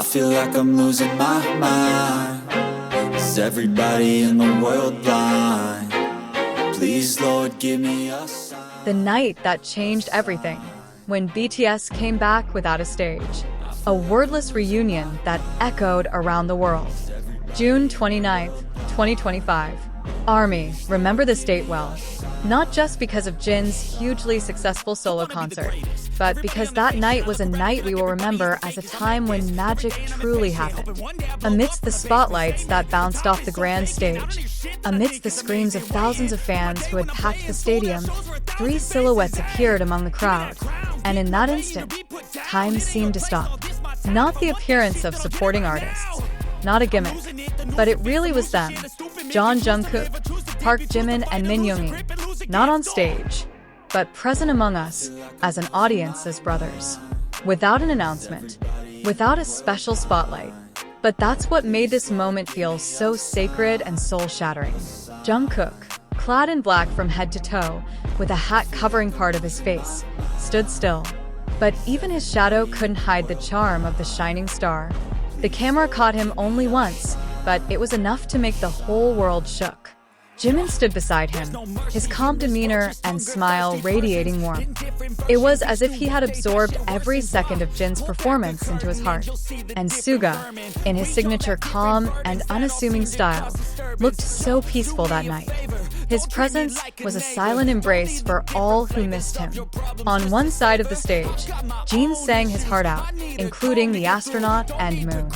I feel like I'm losing my mind. Is everybody in the world blind? Please, Lord, give me a sign. The night that changed everything, when BTS came back without a stage. A wordless reunion that echoed around the world. June 29th, 2025. ARMY, remember this date well. Not just because of Jin's hugely successful solo concert, but because that night was a night we will remember as a time when magic truly happened. Amidst the spotlights that bounced off the grand stage, amidst the screams of thousands of fans who had packed the stadium, three silhouettes appeared among the crowd. And in that instant, time seemed to stop. Not the appearance of supporting artists, not a gimmick, but it really was them. JUNGKOOK, Park Jimin, and Min Yoongi, not on stage, but present among us as an audience, as brothers. Without an announcement, without a special spotlight. But that's what made this moment feel so sacred and soul-shattering. JUNGKOOK, clad in black from head to toe, with a hat covering part of his face, stood still. But even his shadow couldn't hide the charm of the shining star. The camera caught him only once, but it was enough to make the whole world shook. Jimin stood beside him, his calm demeanor and smile radiating warmth. It was as if he had absorbed every second of Jin's performance into his heart. And Suga, in his signature calm and unassuming style, looked so peaceful that night. His presence was a silent embrace for all who missed him. On one side of the stage, Jin sang his heart out, including the astronaut and Moon.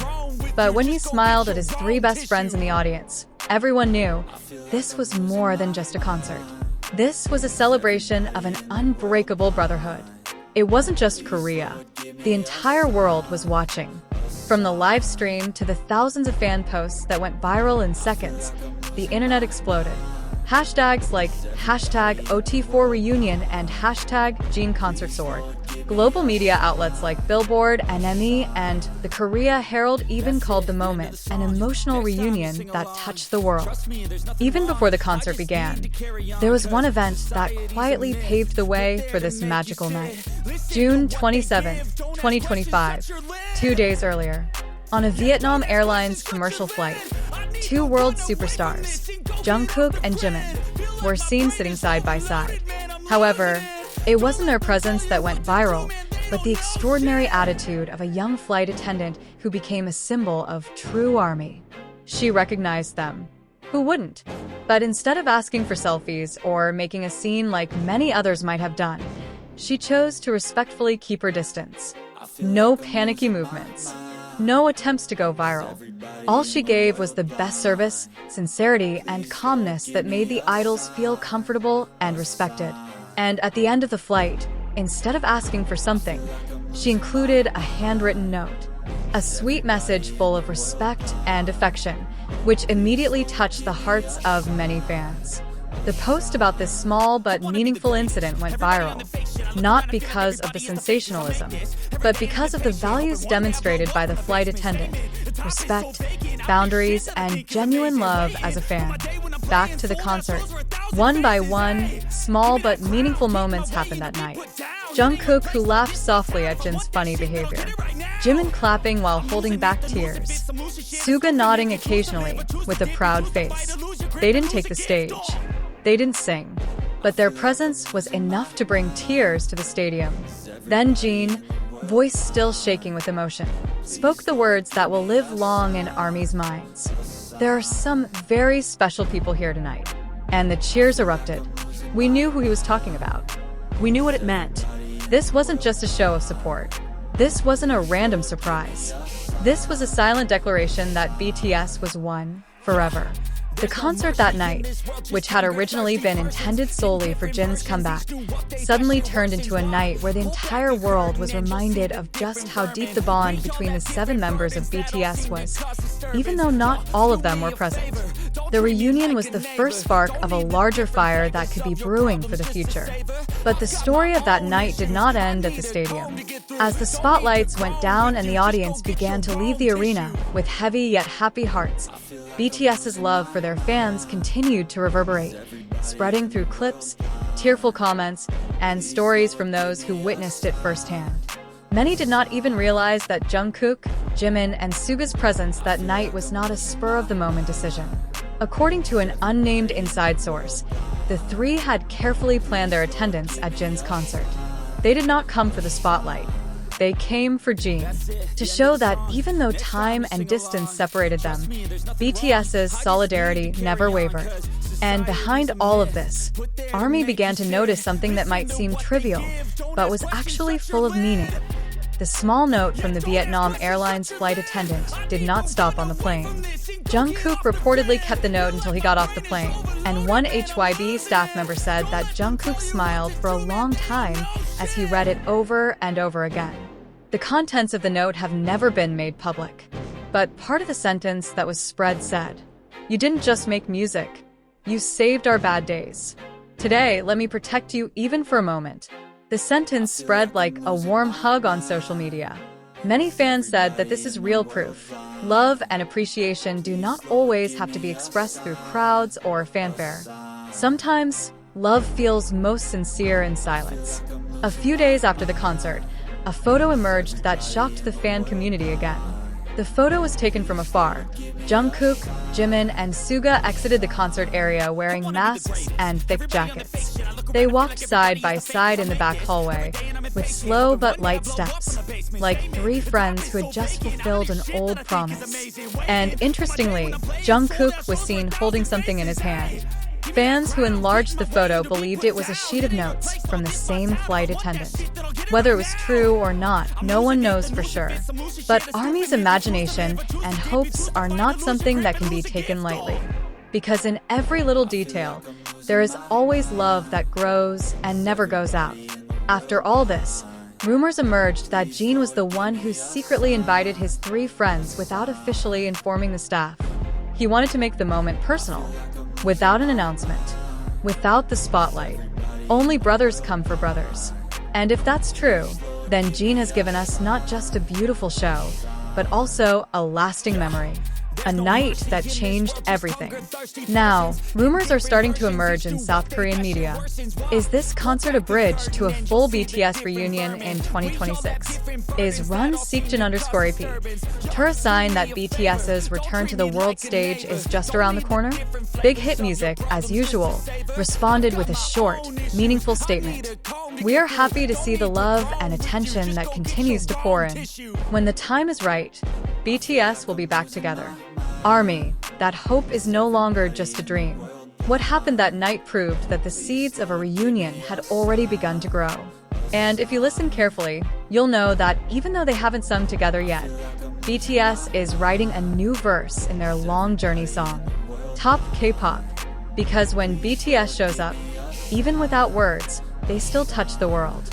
But when he smiled at his three best friends in the audience, everyone knew this was more than just a concert. This was a celebration of an unbreakable brotherhood. It wasn't just Korea. The entire world was watching. From the live stream to the thousands of fan posts that went viral in seconds, the internet exploded. Hashtags like #OT4Reunion and #JinConcertSword. Global media outlets like Billboard, NME, and the Korea Herald even called the moment an emotional reunion that touched the world. Even before the concert began, there was one event that quietly paved the way for this magical night. June 27th, 2025, 2 days earlier, on a Vietnam Airlines commercial flight, two world superstars, JUNGKOOK and Jimin, were seen sitting side by side. However, it wasn't their presence that went viral, but the extraordinary attitude of a young flight attendant who became a symbol of true ARMY. She recognized them. Who wouldn't? But instead of asking for selfies or making a scene like many others might have done, she chose to respectfully keep her distance. No panicky movements. No attempts to go viral. All she gave was the best service, sincerity, and calmness that made the idols feel comfortable and respected. And at the end of the flight, instead of asking for something, she included a handwritten note. A sweet message full of respect and affection, which immediately touched the hearts of many fans. The post about this small but meaningful incident went viral, not because of the sensationalism, but because of the values demonstrated by the flight attendant: respect, boundaries, and genuine love as a fan. Back to the concert. One by one, small but meaningful moments happened that night. JUNGKOOK, who laughed softly at Jin's funny behavior. Jimin clapping while holding back tears. Suga nodding occasionally with a proud face. They didn't take the stage. They didn't sing. But their presence was enough to bring tears to the stadium. Then Jin, voice still shaking with emotion, spoke the words that will live long in ARMY's minds. There are some very special people here tonight. And the cheers erupted. We knew who he was talking about. We knew what it meant. This wasn't just a show of support. This wasn't a random surprise. This was a silent declaration that BTS was one forever. The concert that night, which had originally been intended solely for Jin's comeback, suddenly turned into a night where the entire world was reminded of just how deep the bond between the 7 members of BTS was, even though not all of them were present. The reunion was the first spark of a larger fire that could be brewing for the future. But the story of that night did not end at the stadium. As the spotlights went down and the audience began to leave the arena with heavy yet happy hearts, BTS's love for their fans continued to reverberate, spreading through clips, tearful comments, and stories from those who witnessed it firsthand. Many did not even realize that Jungkook, Jimin, and Suga's presence that night was not a spur-of-the-moment decision. According to an unnamed inside source, the three had carefully planned their attendance at Jin's concert. They did not come for the spotlight. They came for Jin, to show that even though time and distance separated them, BTS's solidarity never wavered. And behind all of this, ARMY began to notice something that might seem trivial, but was actually full of meaning. The small note from the Vietnam Airlines flight attendant did not stop on the plane. Jungkook reportedly kept the note until he got off the plane, and one HYB staff member said that Jungkook smiled for a long time as he read it over and over again. The contents of the note have never been made public, but part of the sentence that was spread said, "You didn't just make music, you saved our bad days. Today, let me protect you even for a moment." The sentence spread like a warm hug on social media. Many fans said that this is real proof. Love and appreciation do not always have to be expressed through crowds or fanfare. Sometimes, love feels most sincere in silence. A few days after the concert, a photo emerged that shocked the fan community again. The photo was taken from afar. Jungkook, Jimin, and Suga exited the concert area wearing masks and thick jackets. They walked side by side in the back hallway, with slow but light steps, like three friends who had just fulfilled an old promise. And interestingly, Jungkook was seen holding something in his hand. Fans who enlarged the photo believed it was a sheet of notes from the same flight attendant. Whether it was true or not, no one knows for sure. But ARMY's imagination and hopes are not something that can be taken lightly. Because in every little detail, there is always love that grows and never goes out. After all this, rumors emerged that Jin was the one who secretly invited his three friends without officially informing the staff. He wanted to make the moment personal, without an announcement, without the spotlight. Only brothers come for brothers. And if that's true, then Jin has given us not just a beautiful show, but also a lasting memory. A night that changed everything. Now, rumors are starting to emerge in South Korean media. Is this concert a bridge to a full BTS reunion in 2026? Is Run Seekjin_AP a sign that BTS's return to the world stage is just around the corner? Big Hit Music, as usual, responded with a short, meaningful statement. "We are happy to see the love and attention that continues to pour in. When the time is right, BTS will be back together." ARMY, that hope is no longer just a dream. What happened that night proved that the seeds of a reunion had already begun to grow. And if you listen carefully, you'll know that even though they haven't sung together yet, BTS is writing a new verse in their long journey song, Top K-pop. Because when BTS shows up, even without words, they still touch the world.